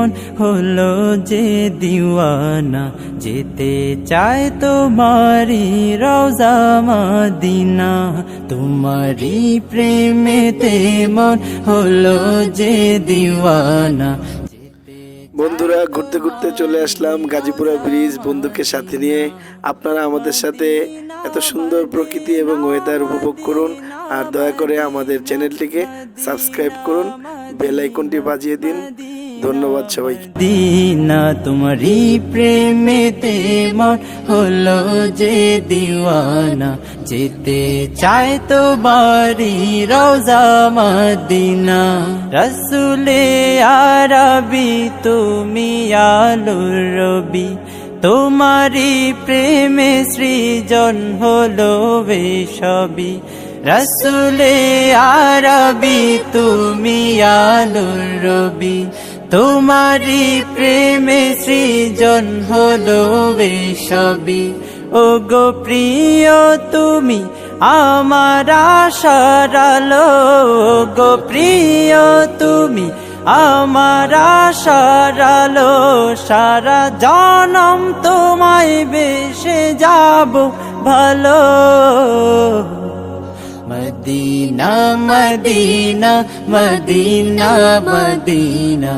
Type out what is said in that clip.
মন হলো যে দিওয়ানা, যেতে চায় তোমারি রওজা মদিনা। তোমারি প্রেমেতে মন হলো যে দিওয়ানা। বন্ধুরা, ঘুরতে ঘুরতে চলে আসলাম গাজীপুরা ব্রিজ বন্ধুকে সাথে নিয়ে। আপনারা আমাদের সাথে এত সুন্দর প্রকৃতি এবং ওয়েদার উপভোগ করুন, আর দয়া করে আমাদের চ্যানেলটিকে সাবস্ক্রাইব করুন, বেল আইকনটি বাজিয়ে দিন। ধন্যবাদ সবাইকে। দিনা তোমারি প্রেমেতে মন হলো যে দিওয়ানা, যেতে চায় তোমারি রওজা মদিনা। রসুলে আরবি তুমি আলোর রবি, তোমারি প্রেমে সৃজন হলো বেসবি। রসুলে আরবি তুমি আলোর রবি, তোমারি প্রেমে সৃজন হলো বেসবি। ও গো প্রিয় তুমি আমার আশার আলো, গো প্রিয় তুমি আমার আশার আলো। সারা জনম তোমায় বেসে যাব ভালো। Medina Medina Medina Medina,